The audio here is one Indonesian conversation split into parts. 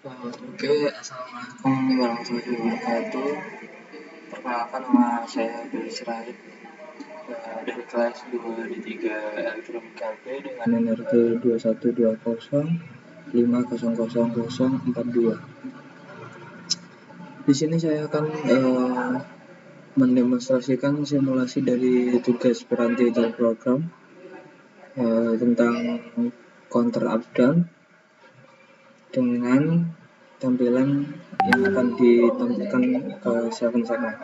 Oke, Assalamualaikum warahmatullahi wabarakatuh. Perkenalkan, nama saya Abdul Sirait, dari kelas 2 di 3 Elektronika B dengan nomor T2120500042. Di sini saya akan mendemonstrasikan simulasi dari tugas Piranti Program tentang counter up down dengan tampilan yang akan ditampilkan ke 7 segmen.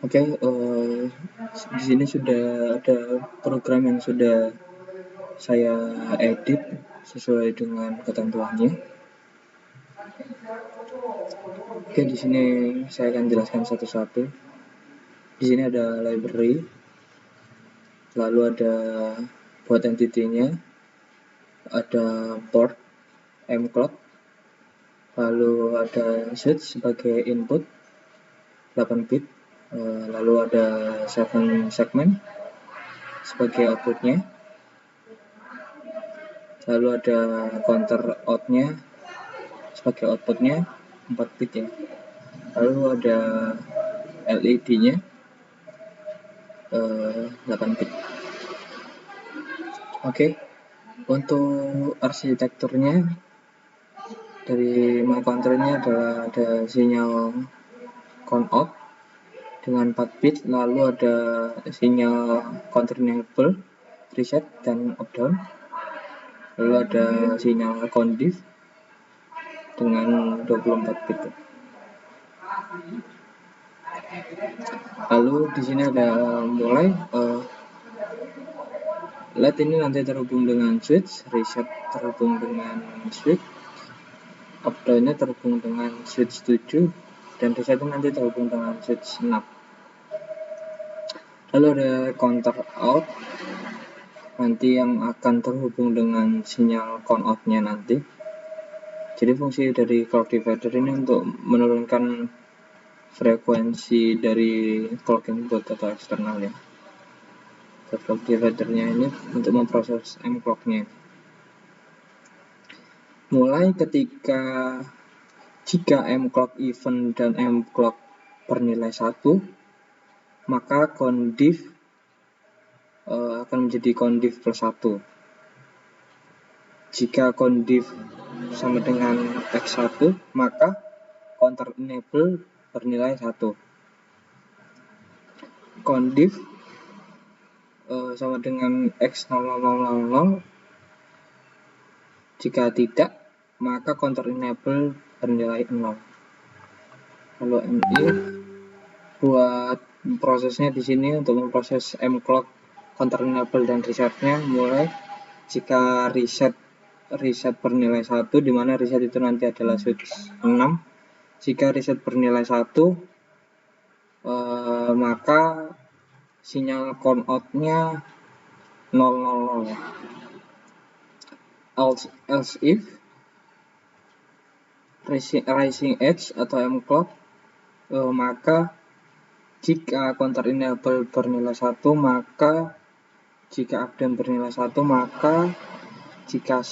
Oke, di sini sudah ada program yang sudah saya edit sesuai dengan ketentuannya. Oke, di sini saya akan jelaskan satu-satu. Di sini ada library, lalu ada buat entity-nya, ada port mclock, lalu ada switch sebagai input 8 bit, lalu ada 7 segment sebagai outputnya, lalu ada counter out-nya sebagai outputnya 4 bit ya, lalu ada LED-nya 8 bit. Oke, untuk arsitekturnya dari my counter-nya adalah ada sinyal count out dengan 4 bit, lalu ada sinyal counter enable, reset, dan up down, lalu ada sinyal count diff dengan 24 bit. Lalu di sini ada mulai LED ini nanti terhubung dengan switch, reset terhubung dengan switch, up down-nya terhubung dengan switch 7, dan reset nanti terhubung dengan switch 6. Lalu ada counter out nanti yang akan terhubung dengan sinyal count out-nya nanti. Jadi fungsi dari clock divider ini untuk menurunkan frekuensi dari clock input atau eksternal ya. Clock dividernya ini untuk memproses mclock-nya. Mulai ketika jika mclock even dan mclock bernilai 1, maka condiff akan menjadi condiff plus 1. Jika condiff sama dengan x1, maka counter enable bernilai 1. Condiff sama dengan x0000, jika tidak, maka counter enable bernilai 0. Lalu MI buat prosesnya di sini untuk memproses mclock, counter enable, dan resetnya. Mulai jika reset bernilai 1, di mana reset itu nanti adalah switch 6. Jika reset bernilai 1, maka sinyal count out-nya 000. Else if rising edge atau mclock, maka jika counter enable bernilai 1, maka jika up down bernilai 1, maka jika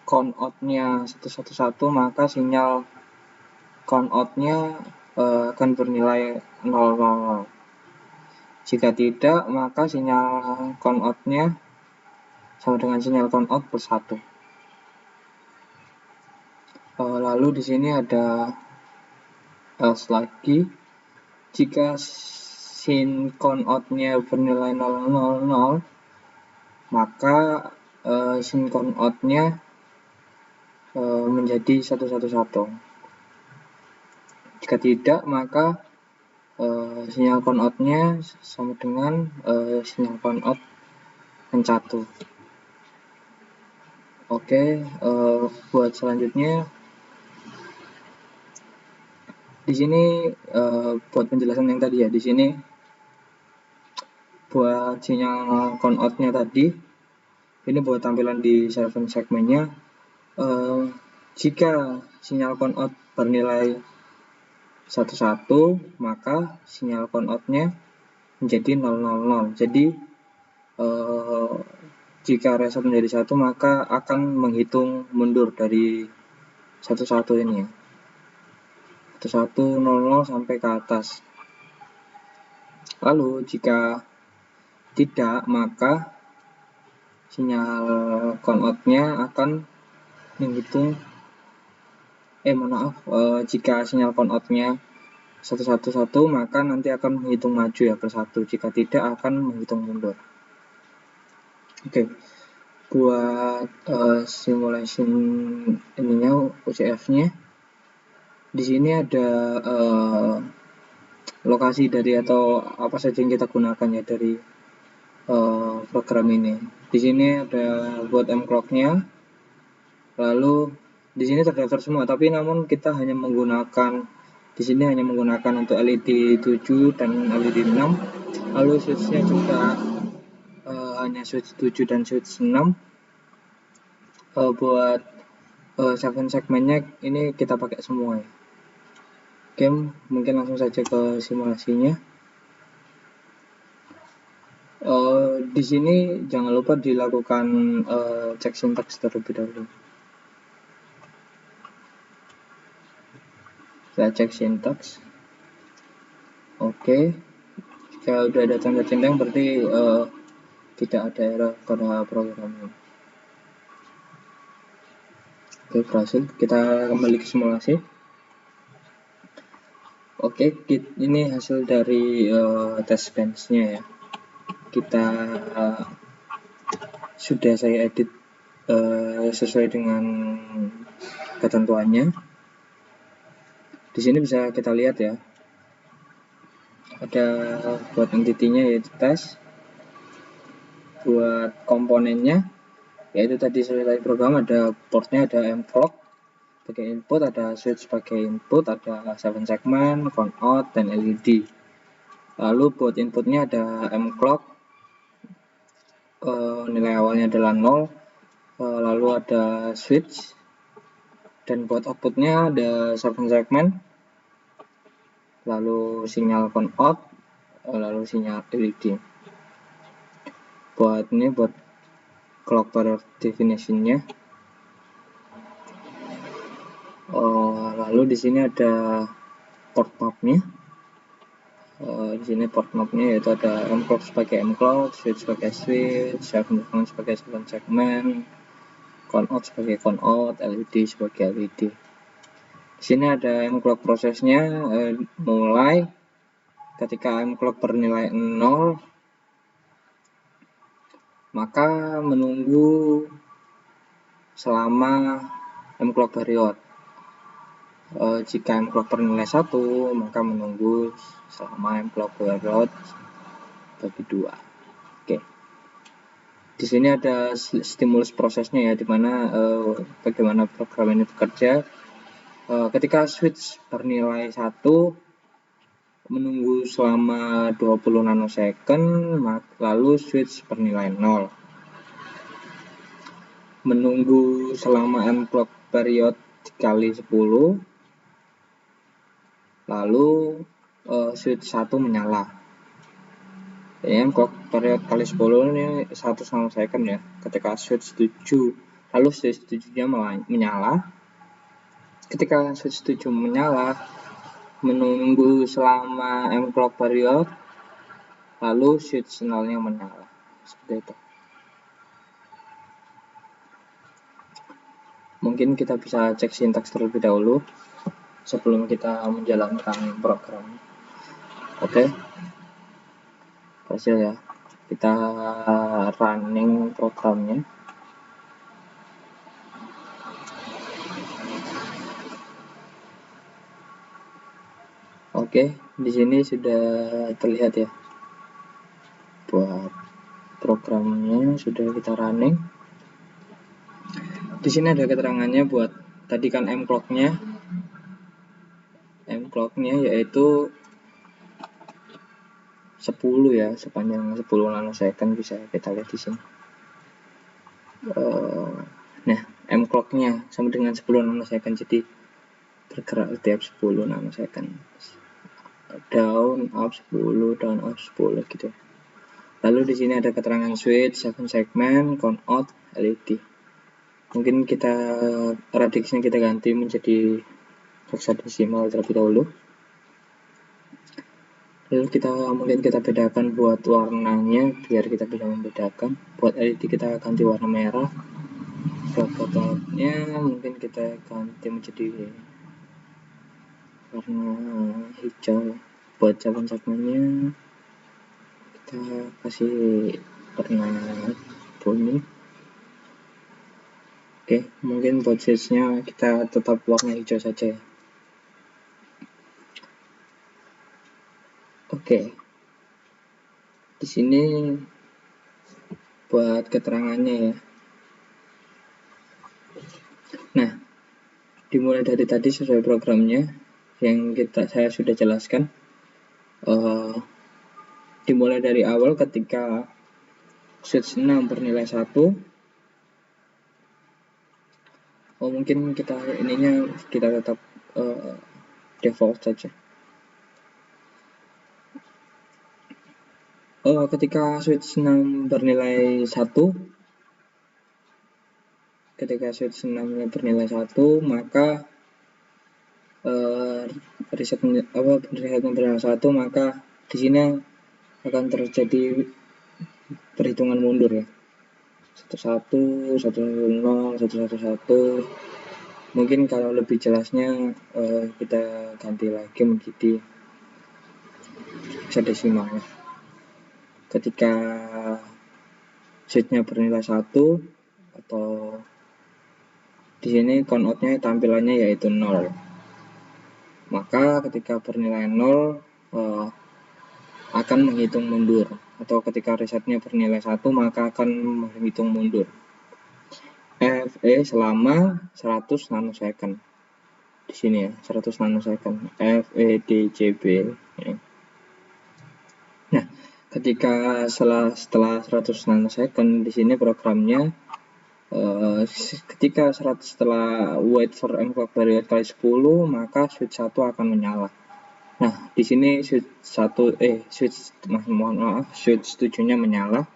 count out-nya 111, maka sinyal count out-nya akan bernilai 000. Jika tidak, maka sinyal count out-nya sama dengan sinyal count out plus 1. Lalu di sini ada else lagi. Jika sin count out-nya bernilai 000, maka sin count out-nya menjadi 111. Jika tidak, maka sinyal count out-nya sama dengan sinyal count out yang 1. Oke, buat selanjutnya di sini buat penjelasan yang tadi ya, di sini buat sinyal count out-nya tadi, ini buat tampilan di 7 segmennya. Jika sinyal count out bernilai 11, maka sinyal count out-nya menjadi 000. Jadi jika reset menjadi 1 maka akan menghitung mundur dari 11 ini ya, 1100 sampai ke atas. Lalu jika tidak maka sinyal count-nya akan menghitung jika sinyal count-nya 111 maka nanti akan menghitung maju ya ke 1, jika tidak akan menghitung mundur. Oke, buat simulation ininya UCF-nya di sini ada lokasi dari atau apa saja yang kita gunakan ya dari program ini. Di sini ada buat mclock-nya, lalu di sini terdaftar semua, tapi namun kita hanya menggunakan di sini hanya menggunakan untuk LED 7 dan LED 6, lalu switch-nya juga hanya switch 7 dan switch 6. Buat 7 segmennya ini kita pakai semua ya. Oke, mungkin langsung saja ke simulasinya. Di sini jangan lupa dilakukan cek sintaks terlebih dahulu. Saya cek sintaks. Oke, jika udah ada tanda centang berarti tidak ada error pada programnya. Oke, berhasil. Kita kembali ke simulasi. Oke, ini hasil dari test bench-nya ya. Kita sudah saya edit sesuai dengan ketentuannya. Di sini bisa kita lihat ya, ada buat entity-nya yaitu tes, buat komponennya yaitu tadi sesuai program, ada portnya, ada mclock sebagai input, ada switch sebagai input, ada 7 segment, count out, dan LED. Lalu buat inputnya ada mclock, nilai awalnya adalah 0, lalu ada switch, dan buat outputnya ada 7 segment, lalu sinyal count out, lalu sinyal LED. Buat clock period definition-nya. Lalu di sini ada port map-nya. Di sini port map-nya yaitu ada mclock sebagai mclock, switch sebagai switch, 7 segment sebagai 7 segment, count out sebagai count out, LED sebagai LED. Di sini ada mclock prosesnya, mulai ketika mclock bernilai 0 maka menunggu selama mclock period. Jika mclock bernilai 1 maka menunggu selama mclock period bagi 2. Oke. Di sini ada stimulus prosesnya ya, dimana bagaimana program ini bekerja. Ketika switch bernilai 1 menunggu selama 20 nanosecond, lalu switch bernilai 0. Menunggu selama mclock period dikali 10, lalu switch 1 menyala. Ya, mclock period kali 10 ini 1 nanosecond ya. Ketika switch 7, lalu switch 7-nya menyala. Ketika switch 7 menyala, menunggu selama mclock period, lalu switch 0-nya menyala. Seperti itu. Mungkin kita bisa cek sintaks terlebih dahulu sebelum kita menjalankan program. Oke. Hasil ya. Kita running programnya. Oke, di sini sudah terlihat ya. Buat programnya sudah kita running. Di sini ada keterangannya buat tadi kan mclock-nya. Mclock-nya yaitu 10 ya, sepanjang 10 nanosecond bisa kita lihat di sini. Nah, mclock-nya sama dengan 10 nanosecond, jadi bergerak setiap 10 nanosecond. Down, up 10, down, up 10 gitu. Lalu di sini ada keterangan switch, 7 segment, count out, LED. Mungkin kita radiusnya kita ganti menjadi hexadesimal terlebih dahulu. Lalu mungkin kita bedakan buat warnanya biar kita bisa membedakan. Buat LED kita ganti warna merah. Buat kotaknya mungkin kita ganti menjadi warna hijau. Buat cabang segmennya kita kasih warna kuning. Oke, mungkin buat switch-nya kita tetap warna hijau saja ya. Oke. Di sini buat keterangannya ya. Nah, dimulai dari tadi sesuai programnya yang saya sudah jelaskan. Dimulai dari awal ketika switch 6 bernilai 1. Mungkin kita tetap default saja. Ketika switch 6 bernilai 1, maka resetnya bernilai 1, maka di sini akan terjadi perhitungan mundur ya. 11, 110, 111. Mungkin kalau lebih jelasnya kita ganti lagi menjadi hexadesimal ya. Ketika switch-nya bernilai 1 atau di sini count out-nya tampilannya yaitu 0. Maka ketika bernilai 0 akan menghitung mundur, atau ketika resetnya bernilai 1 maka akan menghitung mundur. FE selama 100 nanosecond. Di sini ya, 100 nanosecond. FEDCB ya. Nah, ketika setelah 100 nanosecond di sini programnya ketika setelah wait for mclock period kali 10 maka switch 1 akan menyala. Nah, di sini switch 7-nya menyala.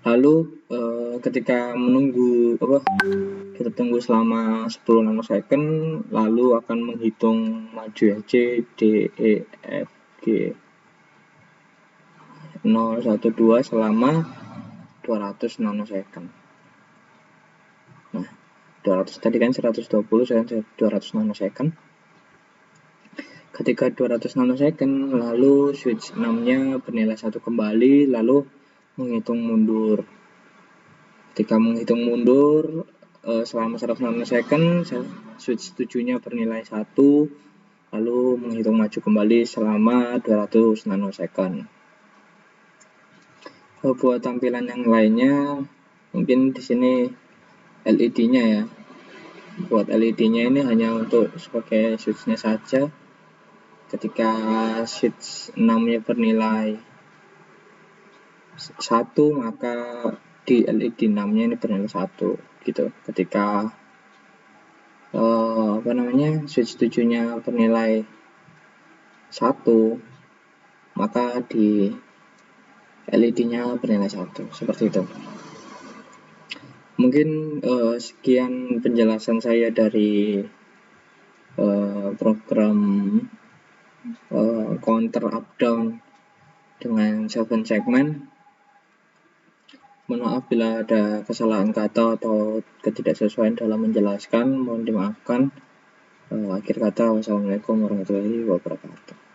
Lalu ketika kita tunggu selama 10 nanosecond, lalu akan menghitung maju ya, C, D, E, F, G 0, 1, 2 selama 200 nanosecond. Nah, 200 tadi kan 120, sekarang 200 nanosecond. Ketika 200 nanosecond, lalu switch 6-nya bernilai 1 kembali, lalu menghitung mundur. Ketika menghitung mundur selama 100 nanosecond, switch 7-nya bernilai 1, lalu menghitung maju kembali selama 200 nanosecond. Buat tampilan yang lainnya, mungkin di sini LED-nya ya. Buat LED-nya ini hanya untuk sebagai switch-nya saja. Ketika switch 6-nya bernilai 1, maka di LED 6-nya ini bernilai 1 gitu. Ketika switch 7-nya bernilai 1, maka di LED-nya bernilai 1, seperti itu. Mungkin sekian penjelasan saya dari program counter up down dengan 7 segment. Mohon maaf bila ada kesalahan kata atau ketidaksesuaian dalam menjelaskan, mohon dimaafkan. Akhir kata, wassalamualaikum warahmatullahi wabarakatuh.